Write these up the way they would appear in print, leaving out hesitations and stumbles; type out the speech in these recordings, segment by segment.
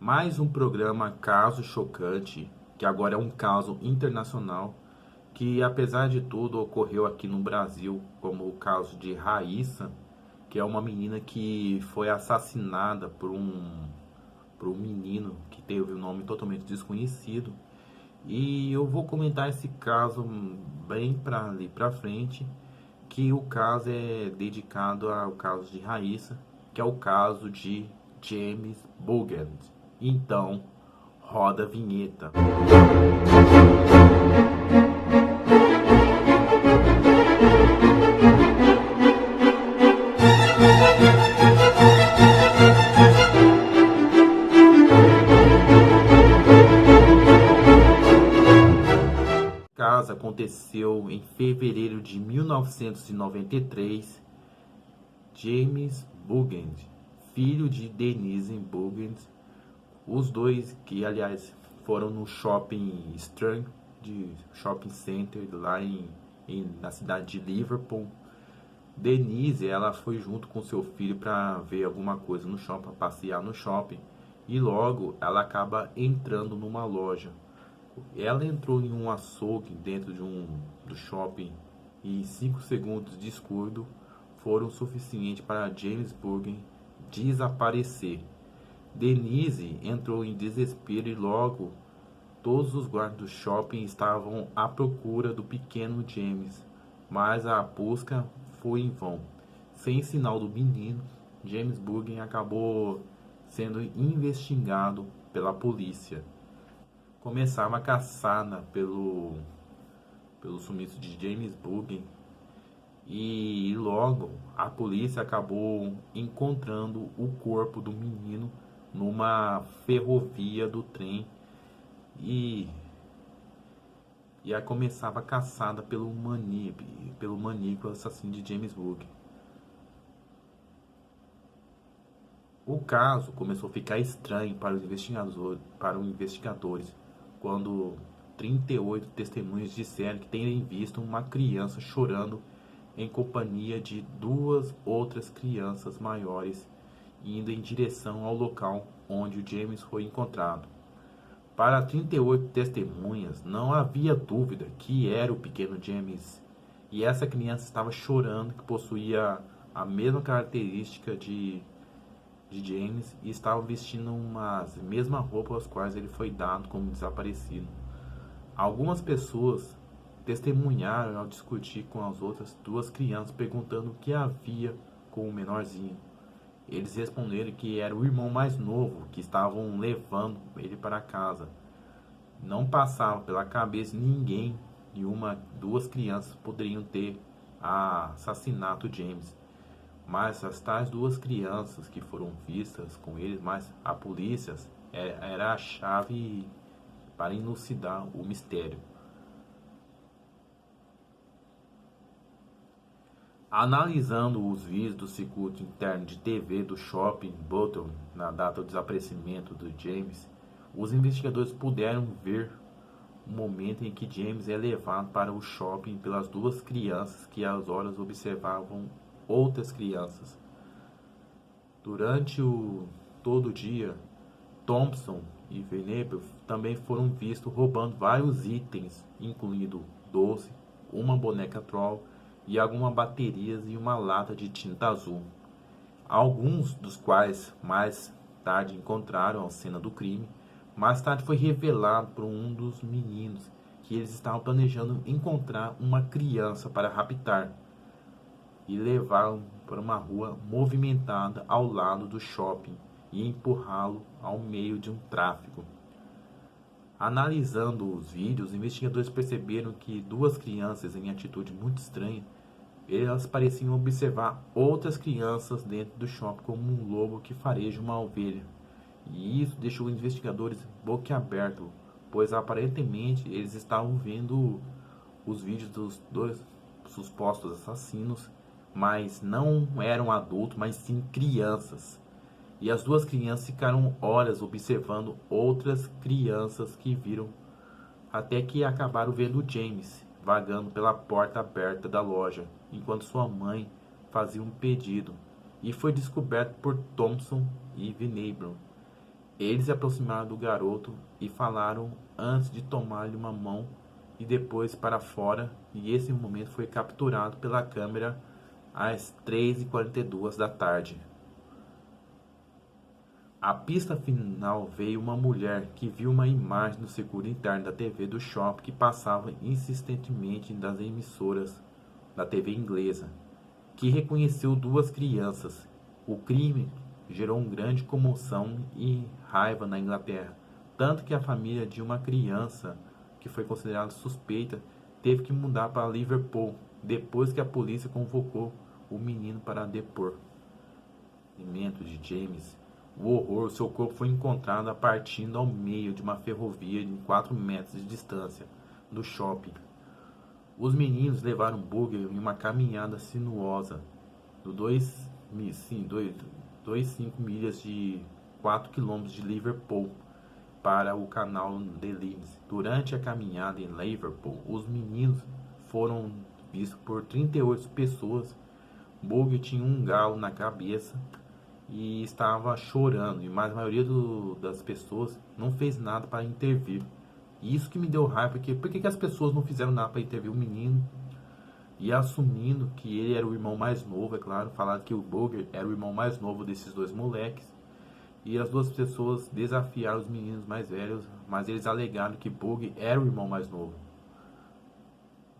Mais um programa Caso Chocante, que agora é um caso internacional, que apesar de tudo ocorreu aqui no Brasil, como o caso de Raíssa, que é uma menina que foi assassinada por um menino que teve um nome totalmente desconhecido. E eu vou comentar esse caso bem para ali para frente, que o caso é dedicado ao caso de Raíssa, que é o caso de James Bugent. Então, roda a vinheta. O caso aconteceu em fevereiro de 1993. James Bugent, filho de Denise Bugent, os dois que aliás foram no shopping Strand, de shopping center lá na cidade de Liverpool. Denise, ela foi junto com seu filho para ver alguma coisa no shopping, para passear no shopping, e logo ela acaba entrando numa loja. Ela entrou em um açougue dentro do shopping e 5 segundos de escudo foram suficientes para James Bugent desaparecer. Denise entrou em desespero e logo todos os guardas do shopping estavam à procura do pequeno James, mas a busca foi em vão. Sem sinal do menino, James Bugent acabou sendo investigado pela polícia. Começava a caçada pelo sumiço de James Bugent e logo a polícia acabou encontrando o corpo do menino numa ferrovia do trem e aí começava a caçada pelo maníaco assassino de James Bugent. O caso começou a ficar estranho para os investigadores, quando 38 testemunhas disseram que terem visto uma criança chorando em companhia de duas outras crianças maiores indo em direção ao local onde o James foi encontrado. Para 38 testemunhas, não havia dúvida que era o pequeno James, e essa criança estava chorando, que possuía a mesma característica de James e estava vestindo as mesmas roupas às quais ele foi dado como desaparecido. Algumas pessoas testemunharam ao discutir com as outras duas crianças, perguntando o que havia com o menorzinho. Eles responderam que era o irmão mais novo, que estavam levando ele para casa. Não passava pela cabeça ninguém de duas crianças poderiam ter assassinado James. Mas as tais duas crianças que foram vistas com eles, mas a polícia era a chave para elucidar o mistério. Analisando os vídeos do circuito interno de TV do shopping Button na data do desaparecimento do James, os investigadores puderam ver o momento em que James é levado para o shopping pelas duas crianças que às horas observavam outras crianças. Durante todo o dia, Thompson e Venables também foram vistos roubando vários itens, incluindo doce, uma boneca troll e algumas baterias e uma lata de tinta azul. Alguns dos quais mais tarde encontraram a cena do crime. Mais tarde foi revelado por um dos meninos que eles estavam planejando encontrar uma criança para raptar e levá-lo para uma rua movimentada ao lado do shopping e empurrá-lo ao meio de um tráfego. Analisando os vídeos, os investigadores perceberam que duas crianças em atitude muito estranha, elas pareciam observar outras crianças dentro do shopping como um lobo que fareja uma ovelha. E isso deixou os investigadores boquiabertos, pois aparentemente eles estavam vendo os vídeos dos dois supostos assassinos, mas não eram adultos, mas sim crianças. E as duas crianças ficaram horas observando outras crianças que viram, até que acabaram vendo o James vagando pela porta aberta da loja, enquanto sua mãe fazia um pedido, e foi descoberto por Thompson e Venables. Eles se aproximaram do garoto e falaram antes de tomar-lhe uma mão e depois para fora, e esse momento foi capturado pela câmera às 3h42 da tarde. A pista final veio uma mulher que viu uma imagem do circuito interno da TV do shopping que passava insistentemente das emissoras da TV inglesa, que reconheceu duas crianças. O crime gerou uma grande comoção e raiva na Inglaterra, tanto que a família de uma criança que foi considerada suspeita teve que mudar para Liverpool depois que a polícia convocou o menino para depor. De James, o horror, seu corpo foi encontrado partindo ao meio de uma ferrovia em 4 metros de distância do shopping. Os meninos levaram Booger em uma caminhada sinuosa de 2,5 milhas de 4 quilômetros de Liverpool para o canal de Leeds. Durante a caminhada em Liverpool, os meninos foram vistos por 38 pessoas. Booger tinha um galo na cabeça e estava chorando, mas a maioria das pessoas não fez nada para intervir. E isso que me deu raiva, porque por que as pessoas não fizeram nada para intervir o menino? E assumindo que ele era o irmão mais novo, é claro, falaram que o Booger era o irmão mais novo desses dois moleques. E as duas pessoas desafiaram os meninos mais velhos, mas eles alegaram que Booger era o irmão mais novo.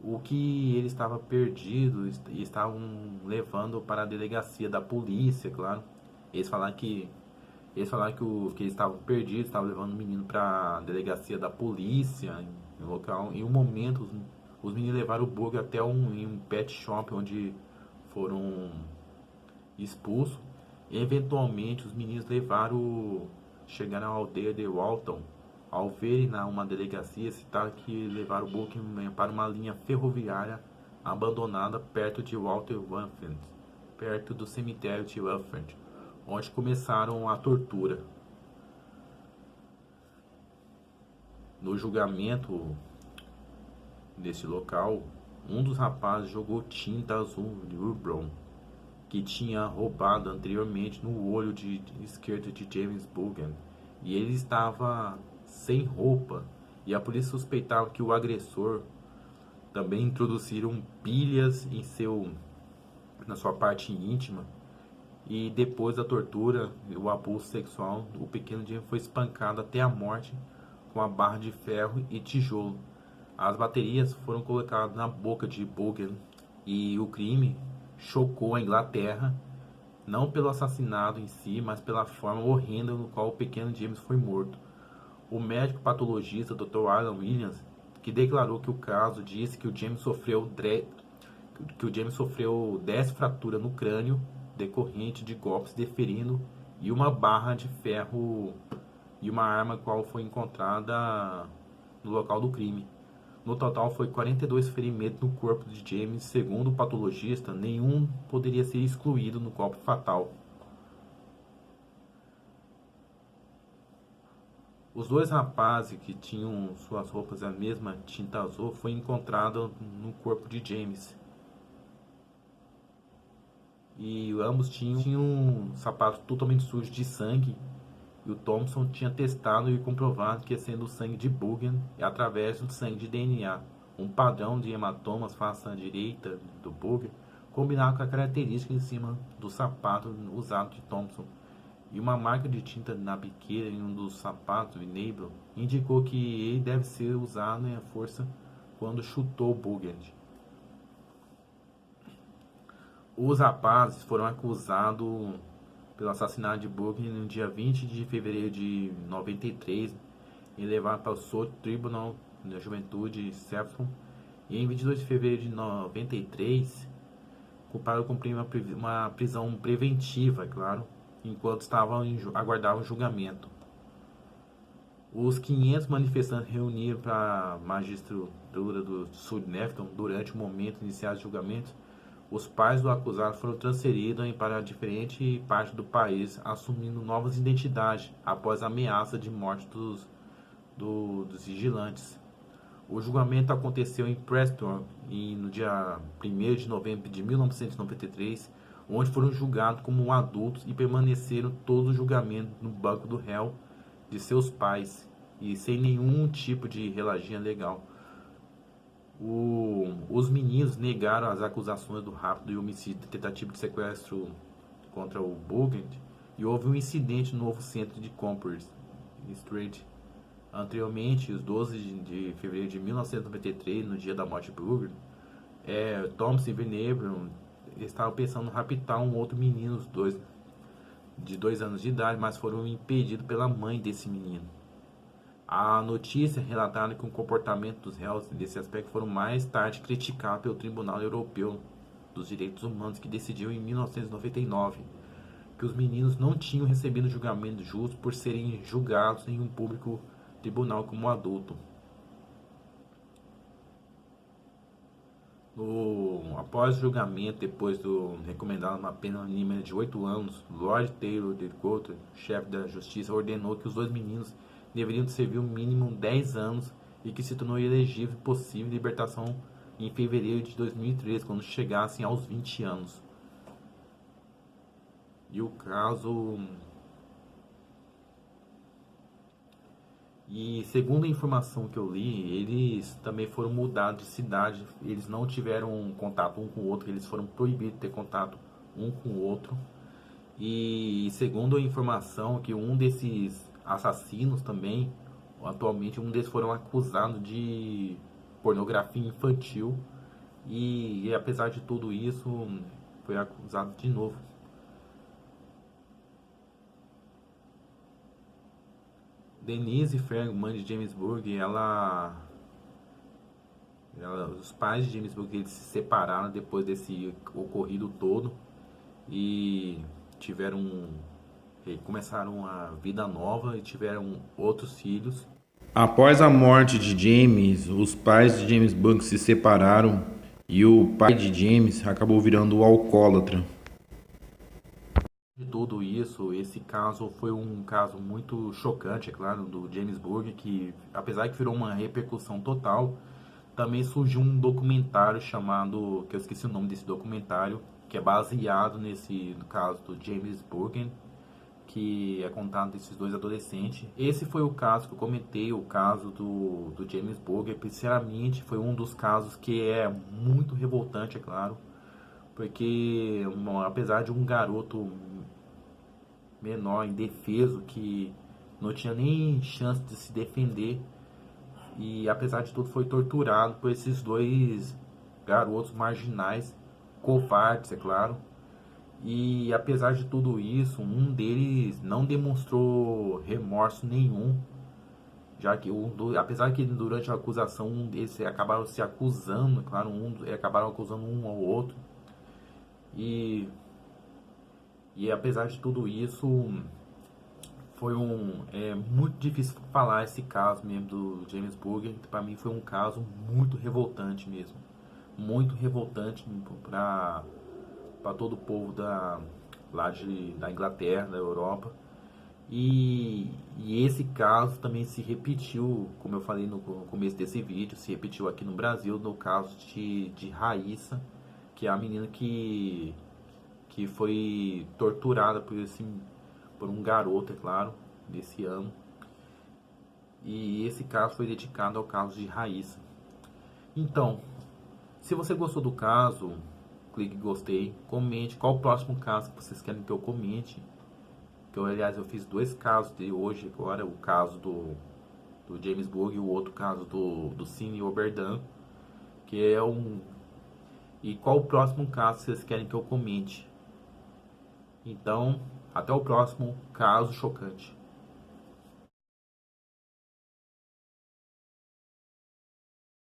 O que ele estava perdido e estavam levando para a delegacia da polícia, claro. Eles falaram que eles estavam perdidos, estavam levando o menino para a delegacia da polícia, no local. Em um momento, os meninos levaram o Booger até um pet shop onde foram expulsos. E, eventualmente, os meninos chegaram à aldeia de Walton. Ao verem uma delegacia, citaram que levaram o Booger para uma linha ferroviária abandonada perto de Walter Wanford, perto do cemitério de Wanford, onde começaram a tortura. No julgamento desse local, um dos rapazes jogou tinta azul de Urbron, que tinha roubado anteriormente no olho esquerdo de James Boogan, e ele estava sem roupa, e a polícia suspeitava que o agressor também introduziram pilhas na sua parte íntima. E depois da tortura e o abuso sexual, o pequeno James foi espancado até a morte com a barra de ferro e tijolo. As baterias foram colocadas na boca de Boogan, e o crime chocou a Inglaterra, não pelo assassinato em si, mas pela forma horrenda no qual o pequeno James foi morto. O médico patologista Dr. Alan Williams, que declarou que o caso, disse que o James sofreu 10 fraturas no crânio decorrente de golpes deferindo e uma barra de ferro e uma arma qual foi encontrada no local do crime. No total foi 42 ferimentos no corpo de James. Segundo o patologista, nenhum poderia ser excluído no golpe fatal. Os dois rapazes que tinham suas roupas a mesma tinta azul foi encontrado no corpo de James. E ambos tinham sapatos totalmente sujos de sangue. E o Thompson tinha testado e comprovado que, sendo o sangue de Boogan, é através do sangue de DNA. Um padrão de hematomas face à direita do Boogan, combinado com a característica em cima do sapato usado de Thompson. E uma marca de tinta na biqueira em um dos sapatos, o Enable, indicou que ele deve ser usado em força quando chutou Boogan. Os rapazes foram acusados pelo assassinato de Boogan no dia 20 de fevereiro de 93 e levados para o South Tribunal da Juventude de Sefton. E em 22 de fevereiro de 93 para cumprir uma prisão preventiva, é claro, enquanto aguardavam julgamento. Os 500 manifestantes reuniram para a magistratura do South Nefton durante o momento inicial do julgamento. Os pais do acusado foram transferidos para diferentes partes do país, assumindo novas identidades após a ameaça de morte dos vigilantes. O julgamento aconteceu em Preston no dia 1º de novembro de 1993, onde foram julgados como adultos e permaneceram todo o julgamento no banco do réu de seus pais e sem nenhum tipo de relagia legal. Os meninos negaram as acusações do rapto e homicídio, tentativa de sequestro contra o Bugent, e houve um incidente no novo centro de Commerce Street. Anteriormente, os 12 de fevereiro de 1993, no dia da morte de Bugent, Thomas e Venebro estavam pensando em raptar um outro menino, de 2 anos de idade, mas foram impedidos pela mãe desse menino. A notícia relatada que o comportamento dos réus nesse aspecto foram mais tarde criticados pelo Tribunal Europeu dos Direitos Humanos, que decidiu em 1999 que os meninos não tinham recebido julgamento justo por serem julgados em um público tribunal como adulto. Após o julgamento, depois do recomendado uma pena mínima de 8 anos, Lord Taylor de Coulter, chefe da justiça, ordenou que os dois meninos deveriam servir o mínimo 10 anos e que se tornou elegível e possível libertação em fevereiro de 2013, quando chegassem aos 20 anos. E o caso... E segundo a informação que eu li, eles também foram mudados de cidade, eles não tiveram contato um com o outro, eles foram proibidos de ter contato um com o outro. E segundo a informação que um desses assassinos também, atualmente um deles foram acusados de pornografia infantil e apesar de tudo isso, foi acusado de novo. Denise Ferg, mãe de James Burge, os pais de James Burge, eles se separaram depois desse ocorrido todo e começaram a vida nova e tiveram outros filhos. Após a morte de James, os pais de James Burge se separaram e o pai de James acabou virando alcoólatra. De tudo isso, esse caso foi um caso muito chocante, é claro, do James Burge, que apesar que virou uma repercussão total, também surgiu um documentário chamado, que eu esqueci o nome desse documentário, que é baseado no caso do James Burge, que é contado desses dois adolescentes. Esse foi o caso que eu comentei, o caso do James Burge. Sinceramente, foi um dos casos que é muito revoltante, é claro, porque apesar de um garoto menor, indefeso, que não tinha nem chance de se defender, e apesar de tudo foi torturado por esses dois garotos marginais, covardes, é claro. E apesar de tudo isso, um deles não demonstrou remorso nenhum, já que apesar que durante a acusação um deles acabaram se acusando, é claro, acabaram acusando um ao outro. E apesar de tudo isso, foi muito difícil falar esse caso mesmo do James Burge. Para mim foi um caso muito revoltante mesmo, muito revoltante para todo o povo da Inglaterra, da Europa. E esse caso também se repetiu, como eu falei no começo desse vídeo, se repetiu aqui no Brasil, no caso de Raíssa, que é a menina que foi torturada por um garoto, é claro, desse ano. E esse caso foi dedicado ao caso de Raíssa. Então, se você gostou do caso, clique em gostei, comente qual o próximo caso que vocês querem que eu comente. Aliás, eu fiz 2 casos de hoje agora, o caso do James Burge e o outro caso do Cine Oberdan, que é E qual o próximo caso que vocês querem que eu comente. Então, até o próximo caso chocante.